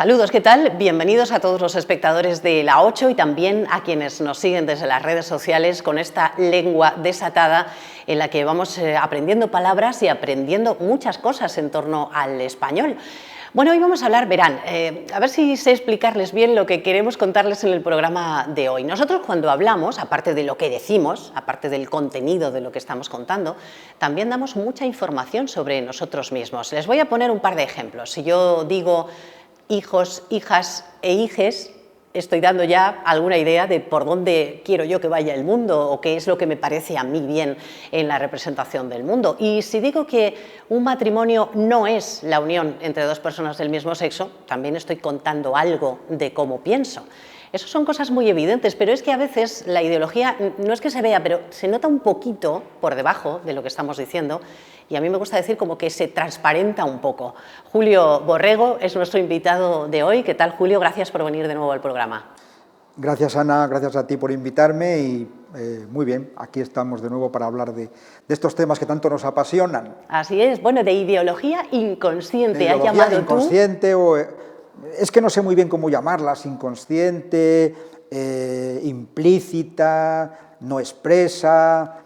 Saludos, ¿qué tal? Bienvenidos a todos los espectadores de La 8 y también a quienes nos siguen desde las redes sociales con esta lengua desatada en la que vamos aprendiendo palabras y aprendiendo muchas cosas en torno al español. Bueno, hoy vamos a hablar, verán, a ver si sé explicarles bien lo que queremos contarles en el programa de hoy. Nosotros cuando hablamos, aparte de lo que decimos, aparte del contenido de lo que estamos contando, también damos mucha información sobre nosotros mismos. Les voy a poner un par de ejemplos. Si yo digo hijos, hijas e hijes, estoy dando ya alguna idea de por dónde quiero yo que vaya el mundo o qué es lo que me parece a mí bien en la representación del mundo. Y si digo que un matrimonio no es la unión entre dos personas del mismo sexo, también estoy contando algo de cómo pienso. Eso son cosas muy evidentes, pero es que a veces la ideología no es que se vea, pero se nota un poquito por debajo de lo que estamos diciendo y a mí me gusta decir como que se transparenta un poco. Julio Borrego es nuestro invitado de hoy. ¿Qué tal, Julio? Gracias por venir de nuevo al programa. Gracias, Ana, gracias a ti por invitarme y muy bien, aquí estamos de nuevo para hablar de estos temas que tanto nos apasionan. Así es, bueno, de ideología inconsciente, de ideología has llamado inconsciente tú. Es que no sé muy bien cómo llamarlas, inconsciente, implícita, no expresa,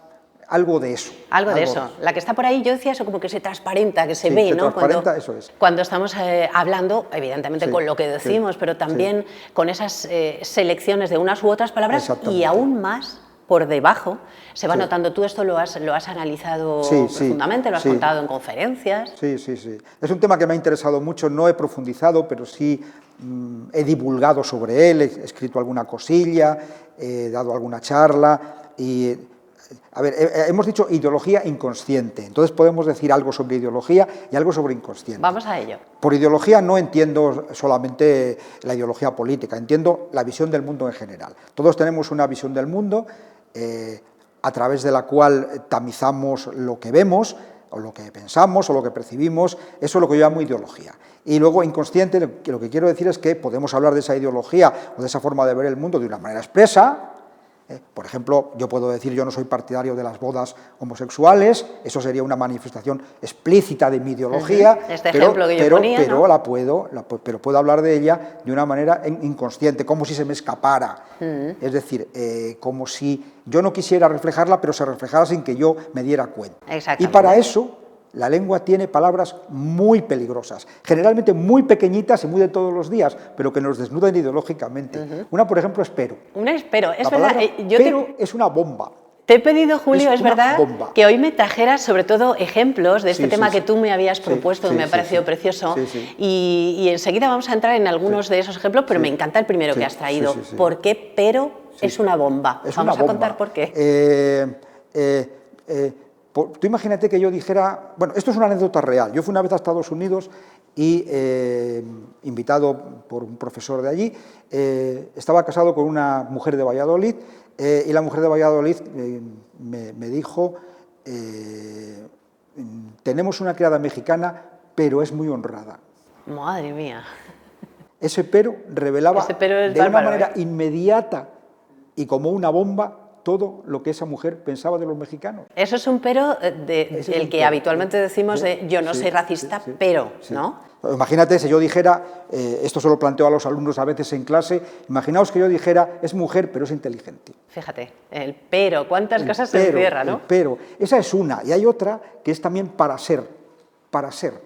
algo de eso. Algo de eso. La que está por ahí, yo decía eso como que se transparenta, que se sí, ve, se ¿no? Transparenta, eso es. Cuando estamos hablando, evidentemente, con lo que decimos, pero también con esas selecciones de unas u otras palabras y aún más por debajo se va notando. Tú esto lo has analizado profundamente, lo has contado en conferencias. Sí. Es un tema que me ha interesado mucho, no he profundizado, pero sí he divulgado sobre él, he escrito alguna cosilla, he dado alguna charla y... A ver, hemos dicho ideología inconsciente, entonces podemos decir algo sobre ideología y algo sobre inconsciente. Vamos a ello. Por ideología no entiendo solamente la ideología política, entiendo la visión del mundo en general. Todos tenemos una visión del mundo a través de la cual tamizamos lo que vemos, o lo que pensamos, o lo que percibimos, eso es lo que yo llamo ideología. Y luego inconsciente, lo que quiero decir es que podemos hablar de esa ideología o de esa forma de ver el mundo de una manera expresa. Por ejemplo, yo puedo decir yo no soy partidario de las bodas homosexuales, eso sería una manifestación explícita de mi ideología, pero puedo hablar de ella de una manera inconsciente, como si se me escapara, es decir, como si yo no quisiera reflejarla, pero se reflejara sin que yo me diera cuenta. Y para eso la lengua tiene palabras muy peligrosas, generalmente muy pequeñitas y muy de todos los días, pero que nos desnudan ideológicamente. Una, por ejemplo, es pero. Una es pero, es verdad. Pero es una bomba. Te he pedido, Julio, es verdad, que hoy me trajeras sobre todo ejemplos de este tema que tú me habías propuesto, que me ha parecido precioso, y enseguida vamos a entrar en algunos de esos ejemplos, pero me encanta el primero que has traído. ¿Por qué pero es una bomba? Vamos a contar por qué. Tú imagínate que yo dijera, bueno, esto es una anécdota real, yo fui una vez a Estados Unidos y, invitado por un profesor de allí, estaba casado con una mujer de Valladolid y la mujer de Valladolid me dijo, tenemos una criada mexicana, pero es muy honrada. Madre mía. Ese pero revelaba de una manera inmediata y como una bomba todo lo que esa mujer pensaba de los mexicanos. Eso es un pero del que habitualmente decimos de yo no soy racista, pero, ¿no? Imagínate si yo dijera, esto se lo planteo a los alumnos a veces en clase, imaginaos que yo dijera, es mujer, pero es inteligente. Fíjate, el pero, cuántas cosas se encierran, ¿no? El pero, esa es una, y hay otra que es también para ser. Para ser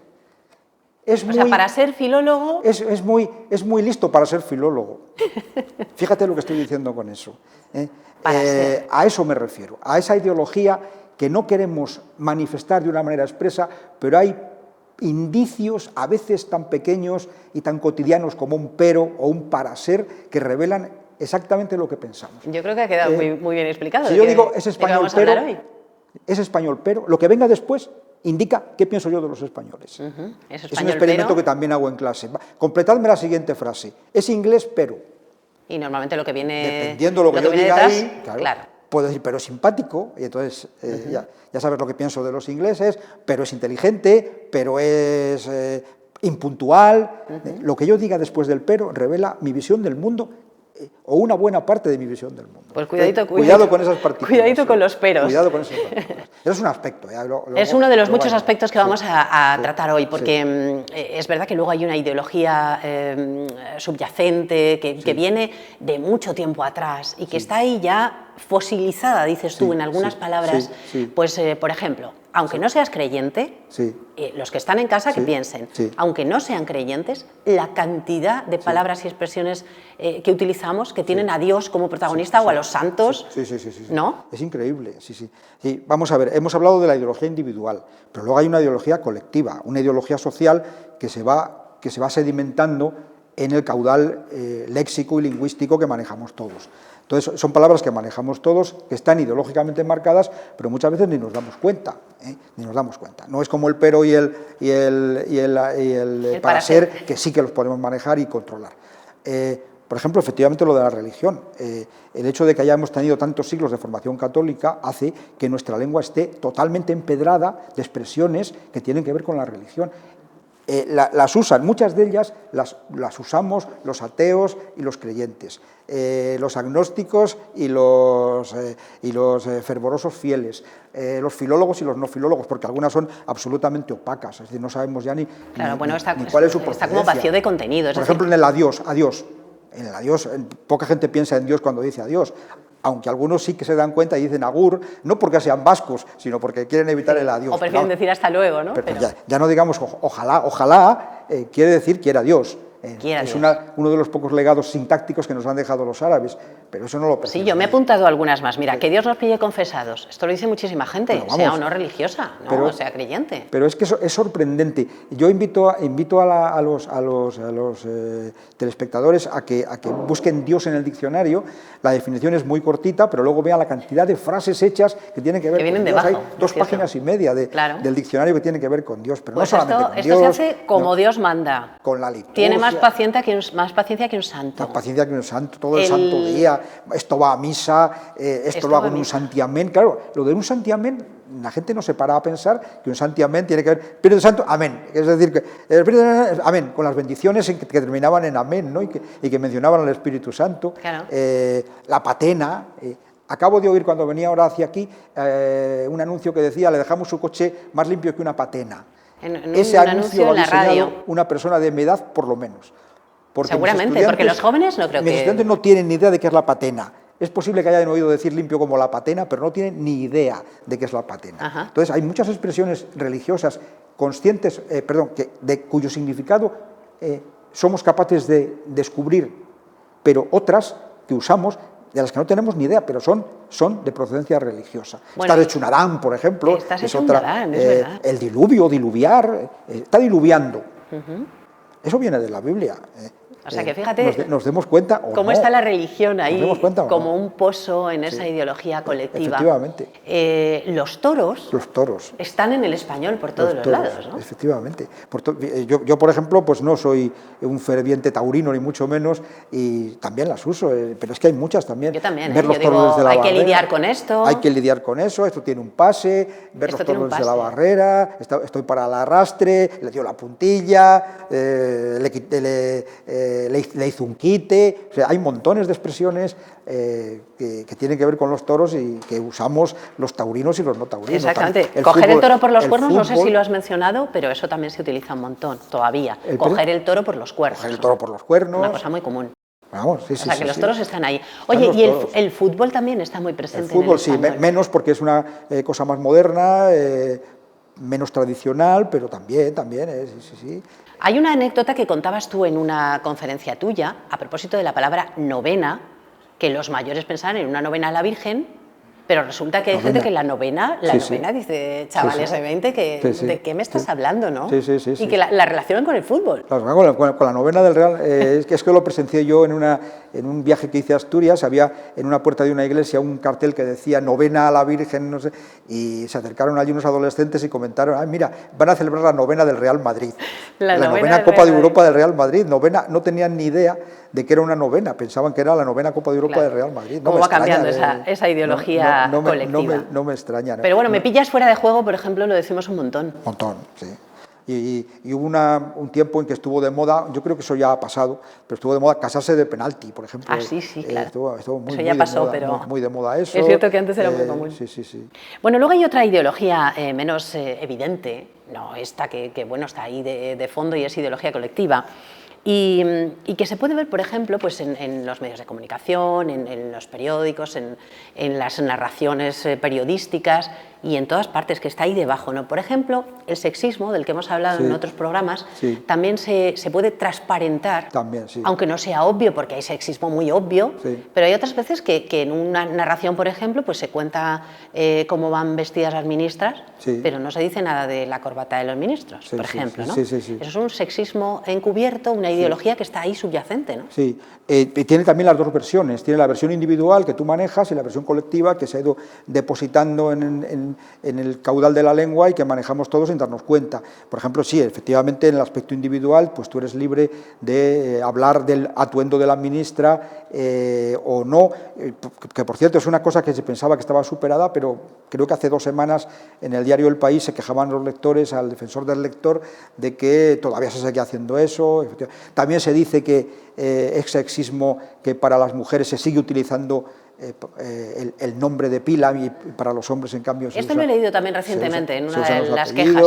filólogo... Es muy listo para ser filólogo. Fíjate lo que estoy diciendo con eso. A eso me refiero, a esa ideología que no queremos manifestar de una manera expresa, pero hay indicios a veces tan pequeños y tan cotidianos como un pero o un para ser que revelan exactamente lo que pensamos. Yo creo que ha quedado muy bien explicado. Si yo digo es español pero, lo que venga después indica qué pienso yo de los españoles. Es un experimento que también hago en clase. Completadme la siguiente frase, es inglés pero. Y normalmente lo que viene... Dependiendo de lo que yo diga detrás, ahí, claro, puedo decir, pero es simpático, y entonces ya sabes lo que pienso de los ingleses, pero es inteligente, pero es impuntual. Lo que yo diga después del pero revela mi visión del mundo o una buena parte de mi visión del mundo. Pues cuidadito con esas partículas. Cuidadito con los peros. Cuidado con esas partículas. Eso es un aspecto. Es uno de los muchos aspectos que vamos a tratar hoy, porque es verdad que luego hay una ideología subyacente que viene de mucho tiempo atrás y que está ahí ya fosilizada, dices tú, en algunas palabras. Pues, por ejemplo, aunque no seas creyente, los que están en casa que piensen, aunque no sean creyentes, la cantidad de palabras y expresiones que utilizamos que tienen a Dios como protagonista o a los santos, ¿no? Es increíble, sí. Vamos a ver, hemos hablado de la ideología individual, pero luego hay una ideología colectiva, una ideología social que se va sedimentando en el caudal léxico y lingüístico que manejamos todos. Entonces, son palabras que manejamos todos, que están ideológicamente marcadas, pero muchas veces ni nos damos cuenta, ni nos damos cuenta. No es como el pero y el para ser, que sí que los podemos manejar y controlar. Por ejemplo, efectivamente lo de la religión. El hecho de que hayamos tenido tantos siglos de formación católica hace que nuestra lengua esté totalmente empedrada de expresiones que tienen que ver con la religión. Las usan, muchas de ellas las usamos los ateos y los creyentes, los agnósticos y los fervorosos fieles, los filólogos y los no filólogos, porque algunas son absolutamente opacas, es decir, no sabemos ya ni cuál es su procedencia. Está como vacío de contenido. Por ejemplo, en el adiós. En el adiós, poca gente piensa en Dios cuando dice adiós, aunque algunos sí que se dan cuenta y dicen agur, no porque sean vascos, sino porque quieren evitar el adiós. O prefieren decir hasta luego, ¿no? Pero ya no digamos ojalá, quiere decir quiera Dios. Es uno de los pocos legados sintácticos que nos han dejado los árabes, pero eso no lo percibe. Sí, yo me he apuntado algunas más. Mira, que Dios nos pille confesados. Esto lo dice muchísima gente, sea o no religiosa, o sea creyente. Pero es que eso es sorprendente. Yo invito a los telespectadores a que busquen Dios en el diccionario. La definición es muy cortita, pero luego vean la cantidad de frases hechas que tienen que ver con Dios. Debajo, hay 2 páginas y media del diccionario que tienen que ver con Dios, pero pues no solamente con Dios. Esto se hace como Dios manda. Con la liturgia. Tiene más paciencia que un santo. Más paciencia que un santo, todo el santo día. Esto va a misa, esto lo hago en un santiamén. Claro, lo de un santiamén, la gente no se para a pensar que un santiamén tiene que ver Espíritu Santo, amén. Es decir, que el Espíritu Santo, amén, con las bendiciones que terminaban en amén, ¿no? y que mencionaban al Espíritu Santo. Claro. La patena. Acabo de oír cuando venía ahora hacia aquí un anuncio que decía: le dejamos su coche más limpio que una patena. Ese anuncio lo ha diseñado una persona de mi edad, por lo menos. Seguramente, porque los jóvenes no creo que... Mis estudiantes no tienen ni idea de qué es la patena. Es posible que hayan oído decir limpio como la patena, pero no tienen ni idea de qué es la patena. Ajá. Entonces, hay muchas expresiones religiosas conscientes, cuyo significado somos capaces de descubrir, pero otras que usamos, de las que no tenemos ni idea, pero son de procedencia religiosa. Bueno, Estás hecho un Adán, por ejemplo, es otra. Es verdad. El diluvio, diluviar, está diluviando. Eso viene de la Biblia. O sea que fíjate nos demos cuenta cómo está la religión ahí, como no. un pozo en esa ideología colectiva. Efectivamente. Los toros están en el español por todos los lados, ¿no? Efectivamente. Yo, por ejemplo, pues no soy un ferviente taurino, ni mucho menos, y también las uso, pero es que hay muchas también. Yo también, ver los toros desde la hay barrera, que lidiar con esto. Hay que lidiar con eso, esto tiene un pase, ver los toros desde la barrera, estoy para el arrastre, le dio la puntilla, le hizo un quite. O sea, hay montones de expresiones que tienen que ver con los toros y que usamos los taurinos y los no taurinos. Exactamente. Coger el toro por los cuernos, no sé si lo has mencionado, pero eso también se utiliza un montón todavía. Coger el toro por los cuernos. Coger el toro por los cuernos. Una cosa muy común. Vamos, sí, o sea, que los toros están ahí. Oye, y el fútbol también está muy presente. El fútbol, en el sí, menos porque es una cosa más moderna, menos tradicional, pero también, sí. Hay una anécdota que contabas tú en una conferencia tuya, a propósito de la palabra novena, que los mayores pensaban en una novena a la Virgen, pero resulta que hay gente que la novena dice, chavales de 20, ¿de qué me estás hablando, no? Sí. Y que la relacionan con el fútbol. Claro, con la novena del Real, es que lo presencié yo en un viaje que hice a Asturias. Había en una puerta de una iglesia un cartel que decía novena a la Virgen, no sé, y se acercaron allí unos adolescentes y comentaron: mira, van a celebrar la novena del Real Madrid. La novena Copa de Europa del Real Madrid. Novena, no tenían ni idea de que era una novena, pensaban que era la novena Copa de Europa del Real Madrid. ¿Cómo va cambiando esa ideología colectiva? No me extraña. ¿no? Pero bueno, me pillas fuera de juego, por ejemplo, lo decimos un montón. Un montón, sí. Y hubo un tiempo en que estuvo de moda, yo creo que eso ya ha pasado, pero estuvo de moda casarse de penalti, por ejemplo. Ah, sí, claro. Estuvo muy, eso ya pasó, moda, pero muy de moda eso. es cierto que antes era muy común. Sí. Bueno, luego hay otra ideología menos evidente, no esta que bueno, está ahí de fondo y es ideología colectiva. Y que se puede ver, por ejemplo, pues en los medios de comunicación, en los periódicos, en las narraciones periodísticas y en todas partes, que está ahí debajo, ¿no? Por ejemplo, el sexismo, del que hemos hablado en otros programas, también se puede transparentar, también, aunque no sea obvio, porque hay sexismo muy obvio, pero hay otras veces que en una narración, por ejemplo, pues se cuenta cómo van vestidas las ministras, pero no se dice nada de la corbata de los ministros, por ejemplo, ¿no? Eso es un sexismo encubierto, una ideología que está ahí subyacente, ¿no? Sí, tiene también las dos versiones, tiene la versión individual que tú manejas y la versión colectiva que se ha ido depositando en el caudal de la lengua y que manejamos todos sin darnos cuenta. Por ejemplo, sí, efectivamente en el aspecto individual, pues tú eres libre de hablar del atuendo de la ministra o no, que por cierto es una cosa que se pensaba que estaba superada, pero creo que hace 2 semanas en el diario El País se quejaban los lectores al defensor del lector de que todavía se seguía haciendo eso. También se dice que es sexismo que para las mujeres se sigue utilizando el nombre de pila y para los hombres, en cambio... Esto lo he leído también recientemente en una de las quejas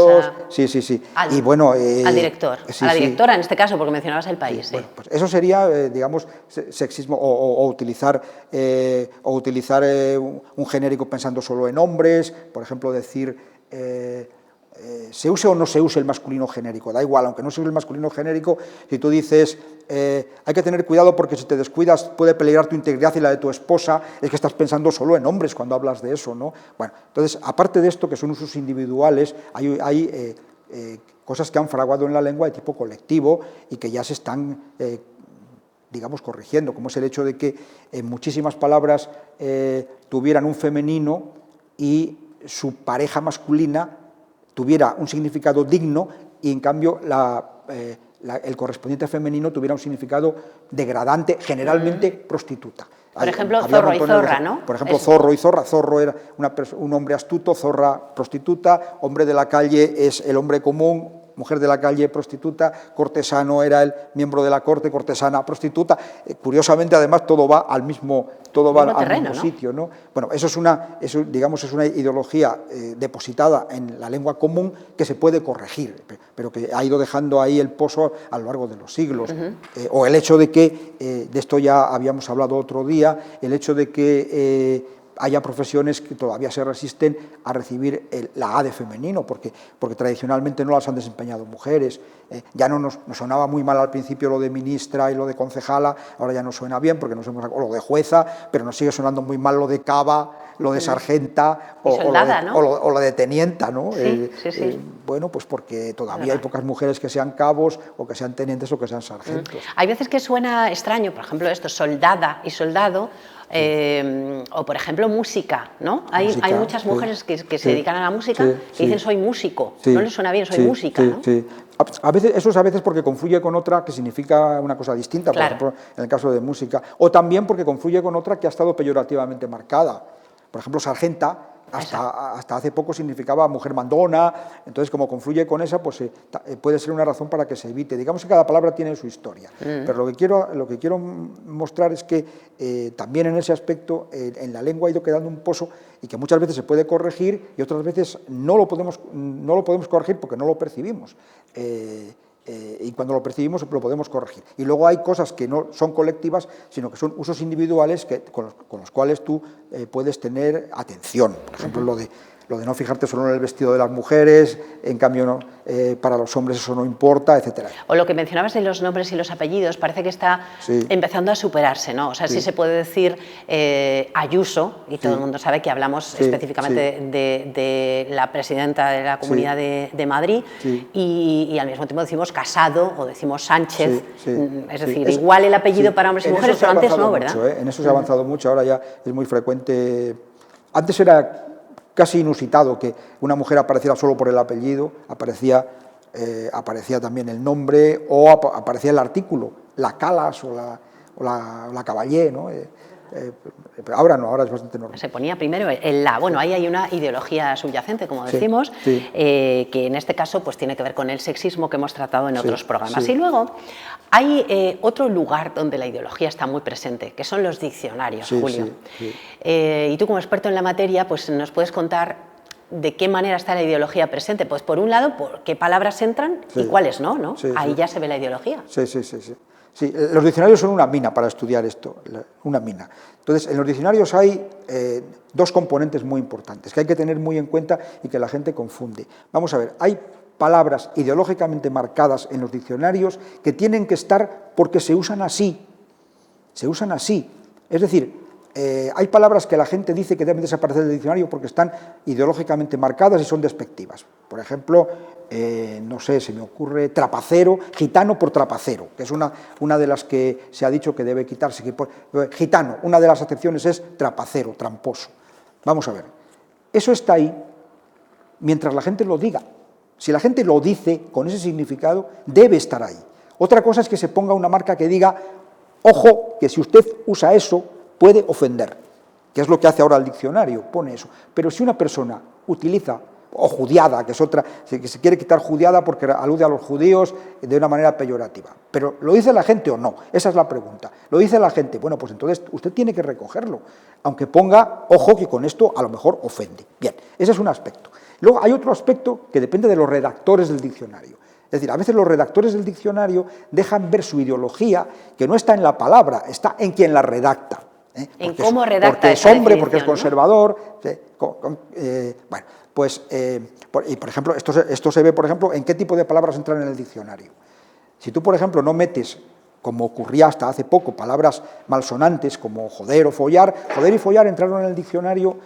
y bueno, al director, a la directora en este caso, porque mencionabas El País. Bueno, pues eso sería, digamos, sexismo o utilizar un genérico pensando solo en hombres, por ejemplo, decir... se use o no se use el masculino genérico, da igual, aunque no se use el masculino genérico, si tú dices hay que tener cuidado porque si te descuidas puede peligrar tu integridad y la de tu esposa, es que estás pensando solo en hombres cuando hablas de eso, ¿no? Bueno, entonces, aparte de esto, que son usos individuales, hay cosas que han fraguado en la lengua de tipo colectivo y que ya se están... digamos, corrigiendo, como es el hecho de que muchísimas palabras tuvieran un femenino y su pareja masculina tuviera un significado digno y en cambio el correspondiente femenino tuviera un significado degradante, generalmente prostituta. Por ejemplo, zorro y zorra, ¿no? Por ejemplo, zorro y zorra. Zorro era un hombre astuto, zorra prostituta, hombre de la calle es el hombre común, mujer de la calle prostituta, cortesano era el miembro de la corte, cortesana prostituta. Curiosamente, además, todo va al mismo sitio, ¿no? Bueno, eso es una ideología depositada en la lengua común que se puede corregir, pero que ha ido dejando ahí el pozo a lo largo de los siglos. O el hecho de que, de esto ya habíamos hablado otro día, el hecho de que haya profesiones que todavía se resisten a recibir la A de femenino, porque tradicionalmente no las han desempeñado mujeres. Ya no nos sonaba muy mal al principio lo de ministra y lo de concejala, ahora ya no suena bien, porque o lo de jueza, pero nos sigue sonando muy mal lo de caba, lo de sargenta o lo de tenienta, ¿no? Bueno, pues porque todavía hay pocas mujeres que sean cabos o que sean tenientes o que sean sargentos. Hay veces que suena extraño, por ejemplo, esto, soldada y soldado, o por ejemplo música, ¿no? Hay muchas mujeres que se dedican a la música que dicen soy músico, no les suena bien, soy música, ¿no? Eso es a veces porque confluye con otra que significa una cosa distinta, por ejemplo, en el caso de música, o también porque confluye con otra que ha estado peyorativamente marcada. Por ejemplo, sargenta, hasta hace poco significaba mujer mandona, entonces como confluye con esa, pues puede ser una razón para que se evite. Digamos que cada palabra tiene su historia, pero lo que quiero mostrar es que también en ese aspecto en la lengua ha ido quedando un pozo y que muchas veces se puede corregir y otras veces no lo podemos corregir porque no lo percibimos. Y cuando lo percibimos lo podemos corregir. Y luego hay cosas que no son colectivas, sino que son usos individuales con los cuales tú puedes tener atención. Por ejemplo, lo de no fijarte solo en el vestido de las mujeres, en cambio para los hombres eso no importa, etcétera. O lo que mencionabas de los nombres y los apellidos, parece que está empezando a superarse, ¿no? O sea, sí se puede decir Ayuso, y todo el mundo sabe que hablamos específicamente de la presidenta de la Comunidad de Madrid, y al mismo tiempo decimos Casado o decimos Sánchez, es decir, igual el apellido para hombres y mujeres, pero antes no, ¿verdad? Mucho, en eso se ha avanzado mucho, ahora ya es muy frecuente. Antes era casi inusitado que una mujer apareciera solo por el apellido, aparecía también el nombre o aparecía el artículo, la Calas o la Caballé, ¿no? ahora no, ahora es bastante normal. Se ponía primero el la. Bueno, ahí hay una ideología subyacente, como decimos, sí. Que en este caso pues tiene que ver con el sexismo que hemos tratado en otros programas. Sí. Y luego hay otro lugar donde la ideología está muy presente, que son los diccionarios, Julio. Y tú, como experto en la materia, pues nos puedes contar de qué manera está la ideología presente. Pues por un lado, por qué palabras entran y cuáles no. Ahí ya se ve la ideología. Sí, los diccionarios son una mina para estudiar esto, una mina. Entonces, en los diccionarios hay dos componentes muy importantes que hay que tener muy en cuenta y que la gente confunde. Vamos a ver, hay palabras ideológicamente marcadas en los diccionarios que tienen que estar porque se usan así. Se usan así. Es decir, hay palabras que la gente dice que deben desaparecer del diccionario porque están ideológicamente marcadas y son despectivas. Por ejemplo, no sé, se me ocurre trapacero, gitano por trapacero, que es una de las que se ha dicho que debe quitarse. Gitano, una de las acepciones es trapacero, tramposo. Vamos a ver, eso está ahí mientras la gente lo diga. Si la gente lo dice con ese significado, debe estar ahí. Otra cosa es que se ponga una marca que diga, ojo, que si usted usa eso, puede ofender, que es lo que hace ahora el diccionario, pone eso. Pero si una persona utiliza, o judiada, que es otra, que se quiere quitar judiada porque alude a los judíos de una manera peyorativa. Pero ¿lo dice la gente o no? Esa es la pregunta. ¿Lo dice la gente? Bueno, pues entonces usted tiene que recogerlo, aunque ponga, ojo, que con esto a lo mejor ofende. Bien, ese es un aspecto. Luego hay otro aspecto que depende de los redactores del diccionario. Es decir, a veces los redactores del diccionario dejan ver su ideología, que no está en la palabra, está en quien la redacta. En cómo redacta porque es hombre, porque es conservador. Bueno, pues, y por ejemplo, esto se ve, por ejemplo, en qué tipo de palabras entran en el diccionario. Si tú, por ejemplo, no metes, como ocurría hasta hace poco, palabras malsonantes como joder o follar y follar entraron en el diccionario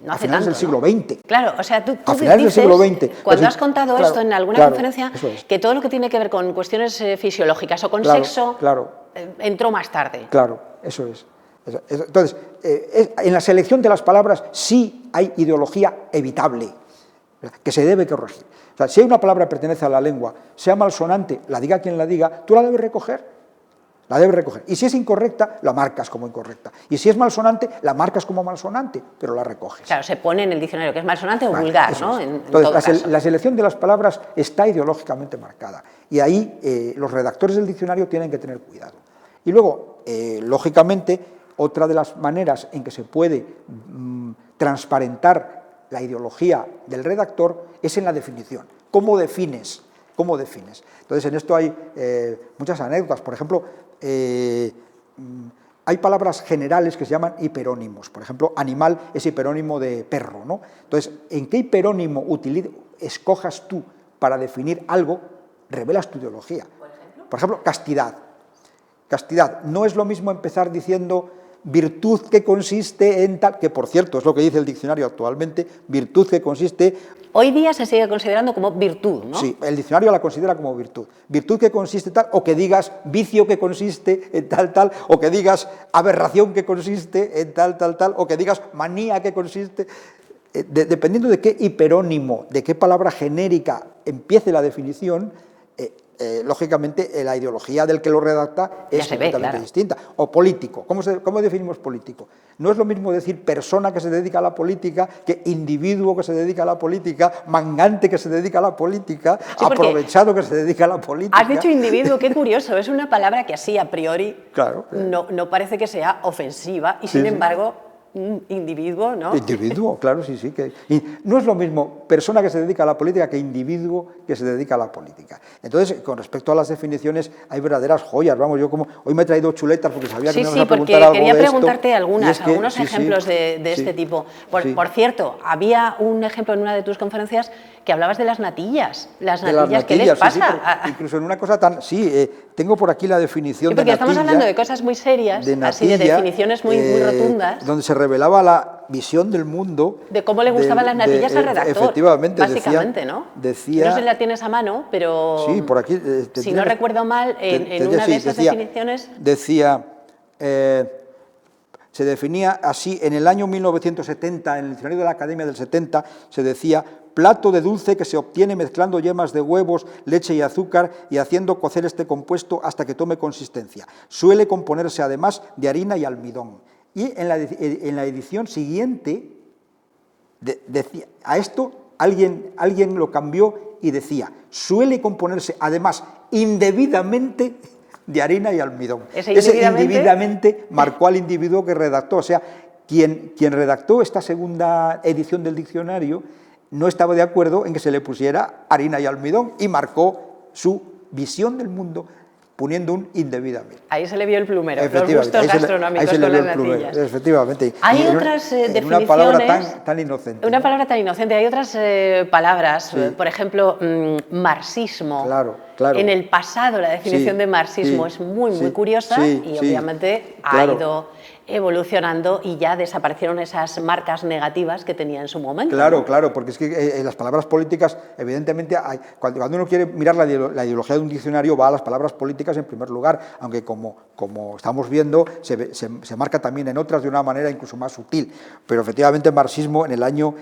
a finales del siglo XX. Claro, o sea, tú dices, del siglo XX. Cuando has contado esto en alguna conferencia, que todo lo que tiene que ver con cuestiones fisiológicas o con sexo entró más tarde. Claro, eso es. Entonces, en la selección de las palabras sí hay ideología evitable, que se debe corregir. O sea, si hay una palabra que pertenece a la lengua, sea malsonante, la diga quien la diga, tú la debes recoger. La debes recoger. Y si es incorrecta, la marcas como incorrecta. Y si es malsonante, la marcas como malsonante, pero la recoges. Claro, se pone en el diccionario que es malsonante o vulgar, ¿no? Entonces, la selección de las palabras está ideológicamente marcada. Y ahí los redactores del diccionario tienen que tener cuidado. Y luego, lógicamente, otra de las maneras en que se puede transparentar la ideología del redactor es en la definición. ¿Cómo defines? ¿Cómo defines? Entonces, en esto hay muchas anécdotas. Por ejemplo, hay palabras generales que se llaman hiperónimos. Por ejemplo, animal es hiperónimo de perro, ¿no? Entonces, ¿en qué hiperónimo escojas tú para definir algo? Revelas tu ideología. Por ejemplo, castidad. Castidad. No es lo mismo empezar diciendo virtud que consiste en tal, que por cierto es lo que dice el diccionario actualmente, virtud que consiste... Hoy día se sigue considerando como virtud, ¿no? Sí, el diccionario la considera como virtud. Virtud que consiste tal, o que digas vicio que consiste en tal, o que digas aberración que consiste en tal, o que digas manía que consiste... dependiendo de qué hiperónimo, de qué palabra genérica empiece la definición, lógicamente la ideología del que lo redacta es completamente distinta. O político. ¿Cómo definimos político? No es lo mismo decir persona que se dedica a la política que individuo que se dedica a la política, mangante que se dedica a la política, sí, aprovechado que se dedica a la política. Has dicho individuo, qué curioso, es una palabra que así a priori no parece que sea ofensiva y sin embargo... individuo, ¿no? Individuo, claro, sí. Y no es lo mismo persona que se dedica a la política que individuo que se dedica a la política. Entonces, con respecto a las definiciones, hay verdaderas joyas. Vamos, yo como hoy me he traído chuletas porque sabía que me ibas a preguntar algo de esto. Sí, porque quería preguntarte algunos ejemplos de este tipo. Por cierto, había un ejemplo en una de tus conferencias que hablabas de las natillas. Las natillas, ¿qué les pasa? Incluso en una cosa tan... tengo por aquí la definición de natilla. Porque estamos hablando de cosas muy serias, así de definiciones muy rotundas. Donde se revelaba la visión del mundo. De cómo le gustaban las natillas al redactor. Efectivamente. Básicamente, ¿no? No sé si la tienes a mano, pero... Sí, por aquí. Si no recuerdo mal, en una de esas definiciones... Decía... se definía así, en el año 1970, en el diccionario de la Academia del 70, se decía plato de dulce que se obtiene mezclando yemas de huevos, leche y azúcar y haciendo cocer este compuesto hasta que tome consistencia. Suele componerse además de harina y almidón. Y en la edición siguiente, decía, a esto alguien lo cambió y decía, suele componerse además indebidamente de harina y almidón. Ese indebidamente marcó al individuo que redactó, o sea, quien redactó esta segunda edición del diccionario no estaba de acuerdo en que se le pusiera harina y almidón y marcó su visión del mundo poniendo un indebidamente. Ahí se le vio el plumero, los gustos gastronómicos con las natillas. Efectivamente. Hay otras definiciones. Una palabra tan inocente. Una palabra tan inocente. Hay otras palabras, sí. Por ejemplo, marxismo. Claro. En el pasado la definición de marxismo es muy curiosa y obviamente ha ido evolucionando y ya desaparecieron esas marcas negativas que tenía en su momento. Claro, porque es que las palabras políticas, evidentemente, cuando uno quiere mirar la ideología de un diccionario, va a las palabras políticas en primer lugar, aunque como estamos viendo, se marca también en otras de una manera incluso más sutil. Pero efectivamente marxismo en el año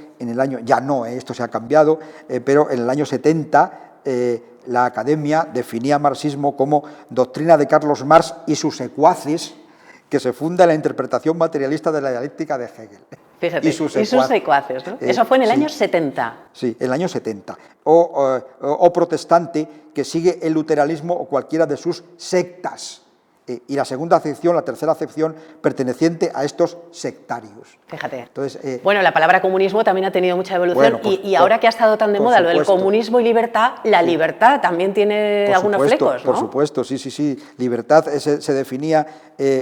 ya no, esto se ha cambiado, pero en el año 70... la Academia definía marxismo como doctrina de Carlos Marx y sus secuaces que se funda en la interpretación materialista de la dialéctica de Hegel. Fíjate, y sus secuaces, ¿no? Eso fue en el año 70. Sí, en el año 70. O protestante que sigue el luteranismo o cualquiera de sus sectas. Y la tercera acepción, perteneciente a estos sectarios. Fíjate. Entonces, bueno, la palabra comunismo también ha tenido mucha evolución y ahora que ha estado tan de moda lo del comunismo y libertad, la libertad también tiene algunos flecos, ¿no? Por supuesto, sí. Libertad se definía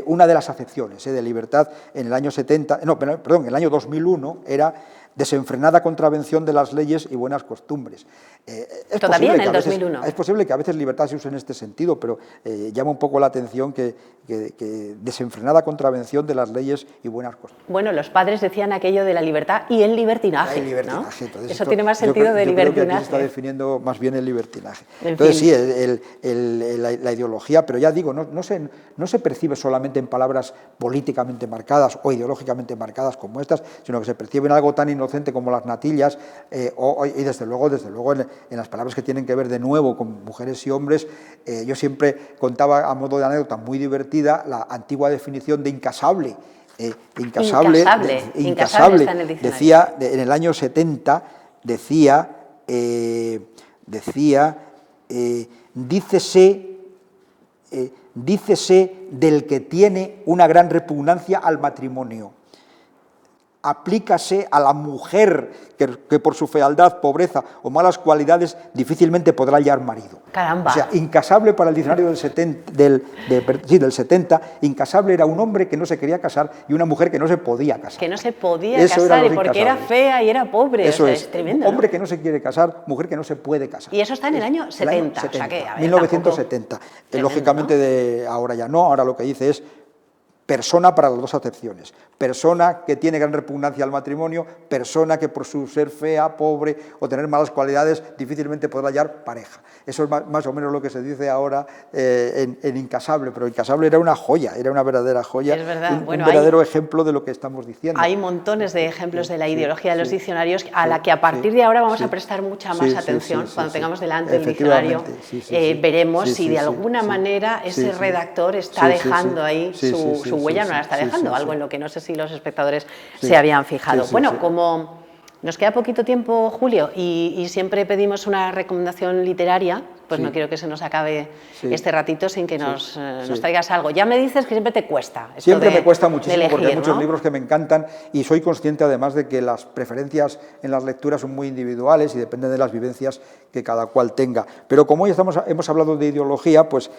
una de las acepciones de libertad en el año 70, en el año 2001 era desenfrenada contravención de las leyes y buenas costumbres. Todavía en el 2001. Es posible que a veces libertad se use en este sentido, pero llama un poco la atención que desenfrenada contravención de las leyes y buenas costumbres. Bueno, los padres decían aquello de la libertad y el libertinaje. ¿No? Entonces, eso tiene más sentido de libertinaje. Creo que aquí se está definiendo más bien el libertinaje. Entonces sí, la ideología, pero ya digo, no se percibe solamente en palabras políticamente marcadas o ideológicamente marcadas como estas, sino que se percibe en algo tan inocente como las natillas y desde luego en las palabras que tienen que ver de nuevo con mujeres y hombres. Yo siempre contaba a modo de anécdota muy divertida la antigua definición de incasable. Incasable está en el diccionario. Decía, en el año 70, dícese del que tiene una gran repugnancia al matrimonio. Aplícase a la mujer que por su fealdad, pobreza o malas cualidades difícilmente podrá hallar marido. Caramba. O sea, incasable para el diccionario del 70, incasable era un hombre que no se quería casar y una mujer que no se podía casar. Que no se podía casar y porque era fea y era pobre. Eso es tremendo. Hombre que no se quiere casar, mujer que no se puede casar. Y eso está en el año 70. O sea que, 1970. Lógicamente ahora ya no, ahora lo que dice es persona para las dos acepciones. Persona que tiene gran repugnancia al matrimonio, persona que por su ser fea, pobre o tener malas cualidades difícilmente podrá hallar pareja. Eso es más o menos lo que se dice ahora en incasable, pero incasable era una joya, era una verdadera joya, es verdad. un verdadero ejemplo de lo que estamos diciendo. Hay montones de ejemplos de la ideología de los diccionarios a la que a partir de ahora vamos a prestar mucha más atención. Cuando tengamos delante el diccionario veremos si de alguna manera ese redactor está dejando ahí su huella, no la está dejando, algo en lo que no sé si los espectadores se habían fijado. Como nos queda poquito tiempo, Julio, y siempre pedimos una recomendación literaria, pues no quiero que se nos acabe este ratito sin que nos traigas algo. Ya me dices que siempre te cuesta. Siempre me cuesta muchísimo elegir, porque hay muchos ¿no? libros que me encantan y soy consciente además de que las preferencias en las lecturas son muy individuales y dependen de las vivencias que cada cual tenga. Pero como hoy hemos hablado de ideología, pues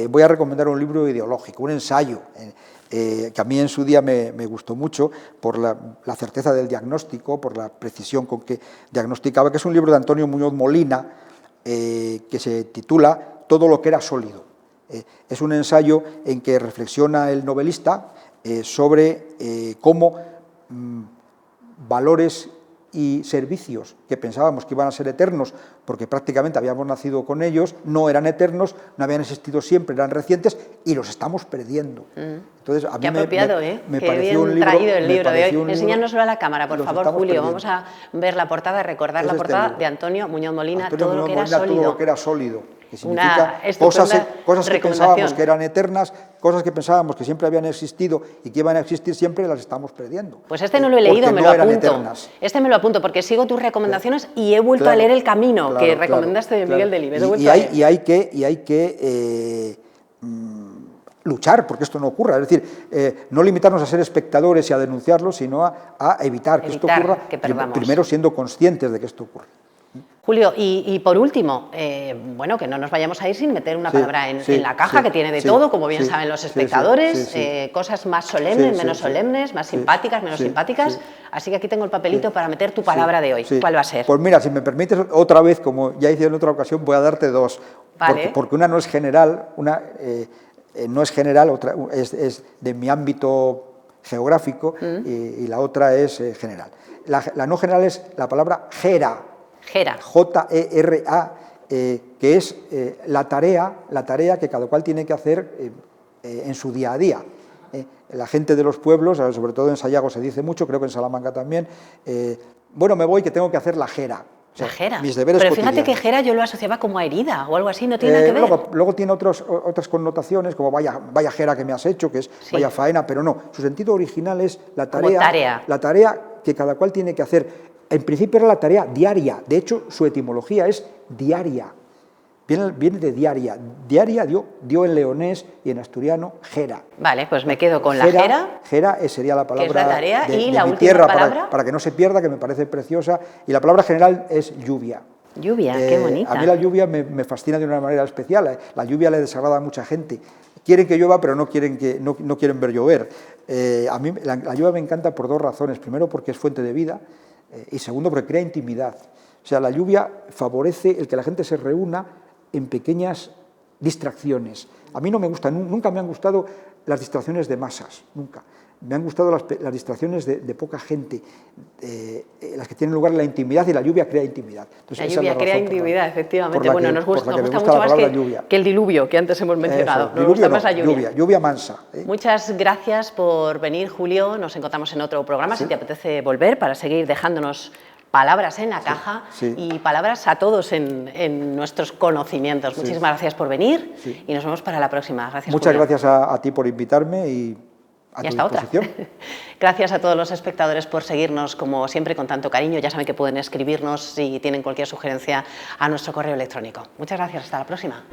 voy a recomendar un libro ideológico, un ensayo, que a mí en su día me gustó mucho por la certeza del diagnóstico, por la precisión con que diagnosticaba, que es un libro de Antonio Muñoz Molina, que se titula Todo lo que era sólido. Es un ensayo en que reflexiona el novelista sobre cómo valores y servicios que pensábamos que iban a ser eternos porque prácticamente habíamos nacido con ellos, no eran eternos, no habían existido siempre, eran recientes y los estamos perdiendo. Entonces, a mí qué apropiado, me qué pareció bien un libro, traído el libro de hoy. libro, Enséñanoslo a la cámara, por favor, Julio. perdiendo. Vamos a ver la portada, recordar la portada de Antonio Muñoz Molina, Todo lo que era sólido. Que significa cosas que pensábamos que eran eternas, cosas que pensábamos que siempre habían existido y que iban a existir siempre, las estamos perdiendo. Pues este no lo he leído, me lo apunto. Eternas. Este me lo apunto porque sigo tus recomendaciones y he vuelto a leer El Camino, que recomendaste de Miguel Delibes. Y hay que luchar porque esto no ocurra, es decir, no limitarnos a ser espectadores y a denunciarlo, sino a evitar que esto ocurra, primero siendo conscientes de que esto ocurre. Julio, y por último, bueno, que no nos vayamos a ir sin meter una palabra en la caja, que tiene de todo, como bien saben los espectadores, cosas más solemnes, menos solemnes, más simpáticas, menos simpáticas, así que aquí tengo el papelito para meter tu palabra de hoy. ¿Cuál va a ser? Pues mira, si me permites otra vez, como ya hice en otra ocasión, voy a darte dos, porque una no es general, otra es de mi ámbito geográfico y la otra es general. La no general es la palabra gera. J-E-R-A, que es la tarea que cada cual tiene que hacer en su día a día. La gente de los pueblos, sobre todo en Sayago se dice mucho, creo que en Salamanca también, bueno, me voy que tengo que hacer la jera. O sea, la jera. Mis deberes Pero fíjate cotidianos. que jera yo lo asociaba como a herida o algo así, no tiene nada que ver. Luego tiene otras connotaciones, como vaya jera que me has hecho, que es vaya faena, pero no. Su sentido original es la tarea que cada cual tiene que hacer. En principio era la tarea diaria, de hecho su etimología es diaria, viene de diaria. Diaria dio en leonés y en asturiano jera. Vale, pues me quedo con la jera. Jera sería la palabra que es la tarea, de y la mi última tierra, palabra. para que no se pierda, que me parece preciosa, y la palabra general es lluvia. Lluvia, qué bonita. A mí la lluvia me fascina de una manera especial, la lluvia le desagrada a mucha gente. Quieren que llueva, pero no quieren ver llover. A mí la lluvia me encanta por dos razones. Primero, porque es fuente de vida, y segundo, porque crea intimidad. O sea, la lluvia favorece el que la gente se reúna en pequeñas distracciones. A mí no me gustan, nunca me han gustado las distracciones de masas, nunca. Me han gustado las distracciones de poca gente, las que tienen lugar en la intimidad, y la lluvia crea intimidad. Entonces, la lluvia crea intimidad, efectivamente. Bueno, nos gusta mucho más que el diluvio que antes hemos mencionado. Nos gusta más la lluvia. Lluvia mansa. Muchas gracias por venir, Julio. Nos encontramos en otro programa, si te apetece volver, para seguir dejándonos palabras en la caja y palabras a todos en nuestros conocimientos. Muchísimas gracias por venir y nos vemos para la próxima. Gracias, Muchas Julio. gracias a ti por invitarme y hasta otra. Gracias a todos los espectadores por seguirnos, como siempre, con tanto cariño. Ya saben que pueden escribirnos si tienen cualquier sugerencia a nuestro correo electrónico. Muchas gracias, hasta la próxima.